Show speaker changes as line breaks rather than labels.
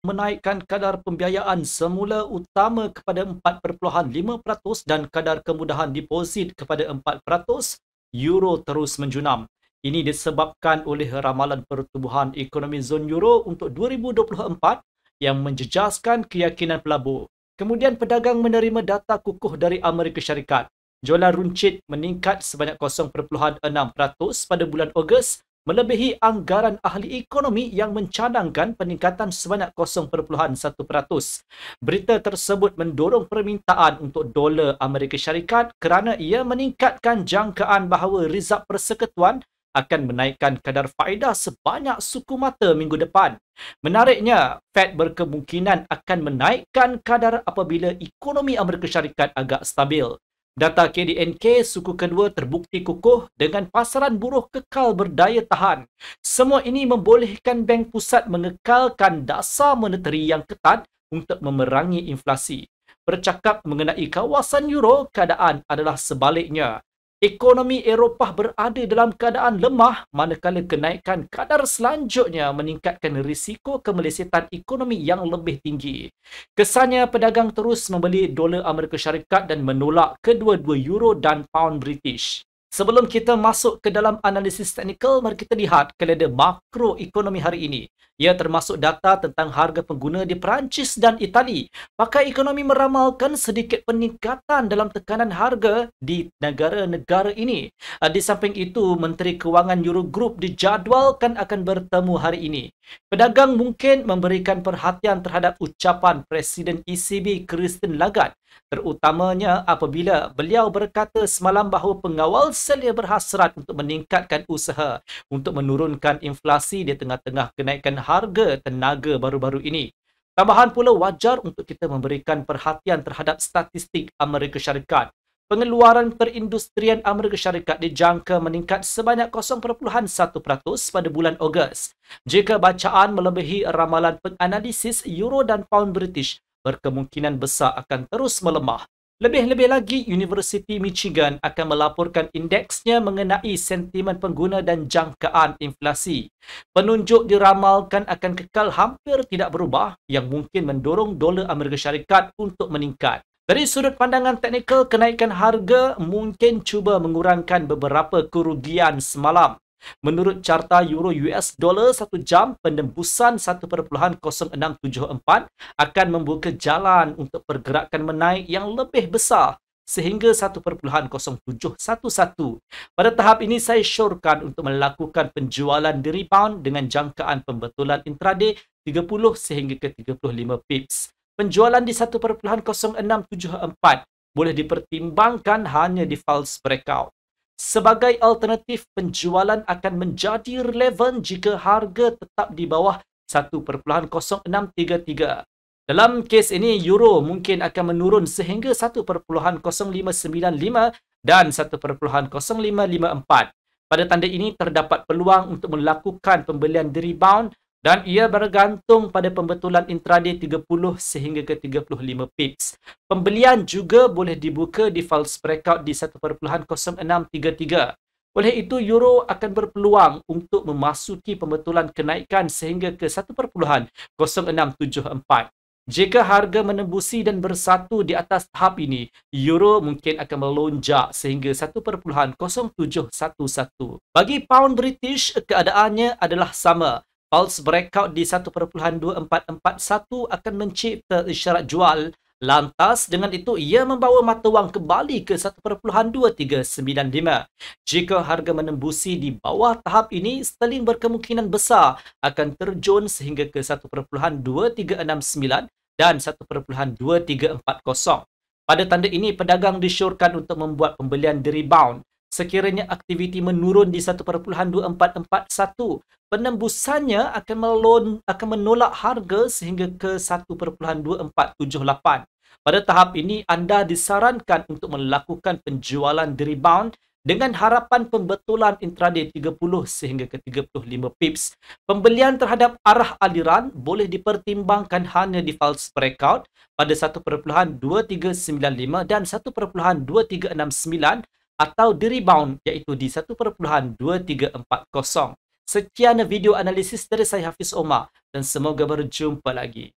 menaikkan kadar pembiayaan semula utama kepada 4.5% dan kadar kemudahan deposit kepada 4%, euro terus menjunam. Ini disebabkan oleh ramalan pertumbuhan ekonomi zon euro untuk 2024 yang menjejaskan keyakinan pelabur. Kemudian pedagang menerima data kukuh dari Amerika Syarikat. Jualan runcit meningkat sebanyak 0.6% pada bulan Ogos, melebihi anggaran ahli ekonomi yang mencadangkan peningkatan sebanyak 0.1%. Berita tersebut mendorong permintaan untuk dolar Amerika Syarikat kerana ia meningkatkan jangkaan bahawa Rizab Persekutuan akan menaikkan kadar faedah sebanyak suku mata minggu depan. Menariknya, Fed berkemungkinan akan menaikkan kadar apabila ekonomi Amerika Syarikat agak stabil. Data KDNK suku kedua terbukti kukuh dengan pasaran buruh kekal berdaya tahan. Semua ini membolehkan Bank Pusat mengekalkan dasar moneteri yang ketat untuk memerangi inflasi. Bercakap mengenai kawasan euro, keadaan adalah sebaliknya. Ekonomi Eropah berada dalam keadaan lemah manakala kenaikan kadar selanjutnya meningkatkan risiko kemelesetan ekonomi yang lebih tinggi. Kesannya pedagang terus membeli dolar Amerika Syarikat dan menolak kedua-dua euro dan pound British. Sebelum kita masuk ke dalam analisis teknikal, mari kita lihat kalender makroekonomi hari ini. Ia termasuk data tentang harga pengguna di Perancis dan Itali. Pakar ekonomi meramalkan sedikit peningkatan dalam tekanan harga di negara-negara ini. Di samping itu, Menteri Kewangan Eurogroup dijadualkan akan bertemu hari ini. Pedagang mungkin memberikan perhatian terhadap ucapan Presiden ECB Christine Lagarde, terutamanya apabila beliau berkata semalam bahawa pengawal selia berhasrat untuk meningkatkan usaha untuk menurunkan inflasi di tengah-tengah kenaikan harga tenaga baru-baru ini. Tambahan pula wajar untuk kita memberikan perhatian terhadap statistik Amerika Syarikat. Pengeluaran perindustrian Amerika Syarikat dijangka meningkat sebanyak 0.1% pada bulan Ogos. Jika bacaan melebihi ramalan penganalisis euro dan pound British, berkemungkinan besar akan terus melemah. Lebih-lebih lagi, Universiti Michigan akan melaporkan indeksnya mengenai sentimen pengguna dan jangkaan inflasi. Penunjuk diramalkan akan kekal hampir tidak berubah yang mungkin mendorong dolar Amerika Syarikat untuk meningkat. Dari sudut pandangan teknikal, kenaikan harga mungkin cuba mengurangkan beberapa kerugian semalam. Menurut carta euro US dollar 1 jam, penembusan 1.0674 akan membuka jalan untuk pergerakan menaik yang lebih besar sehingga 1.0711. Pada tahap ini, saya syorkan untuk melakukan penjualan di rebound dengan jangkaan pembetulan intraday 30 sehingga ke 35 pips. Penjualan di 1.0674 boleh dipertimbangkan hanya di false breakout. Sebagai alternatif, penjualan akan menjadi relevan jika harga tetap di bawah 1.0633. Dalam kes ini, euro mungkin akan menurun sehingga 1.0595 dan 1.0554. Pada tanda ini, terdapat peluang untuk melakukan pembelian di rebound dan ia bergantung pada pembetulan intraday 30 sehingga ke 35 pips. Pembelian juga boleh dibuka di false breakout di 1.0633. Oleh itu, euro akan berpeluang untuk memasuki pembetulan kenaikan sehingga ke 1.0674. Jika harga menembusi dan bersatu di atas tahap ini, euro mungkin akan melonjak sehingga 1.0711. Bagi pound British, keadaannya adalah sama. False breakout di 1.2441 akan mencipta isyarat jual. Lantas, dengan itu, ia membawa mata wang kembali ke 1.2395. Jika harga menembusi di bawah tahap ini, sterling berkemungkinan besar akan terjun sehingga ke 1.2369 dan 1.2340. Pada tanda ini, pedagang disyorkan untuk membuat pembelian di rebound. Sekiranya aktiviti menurun di 1.2441, penembusannya akan menolak harga sehingga ke 1.2478. Pada tahap ini, anda disarankan untuk melakukan penjualan di rebound dengan harapan pembetulan intraday 30 sehingga ke 35 pips. Pembelian terhadap arah aliran boleh dipertimbangkan hanya di false breakout pada 1.2395 dan 1.2369 atau di rebound iaitu di 1.2340. Sekian video analisis dari saya Hafiz Omar dan semoga berjumpa lagi.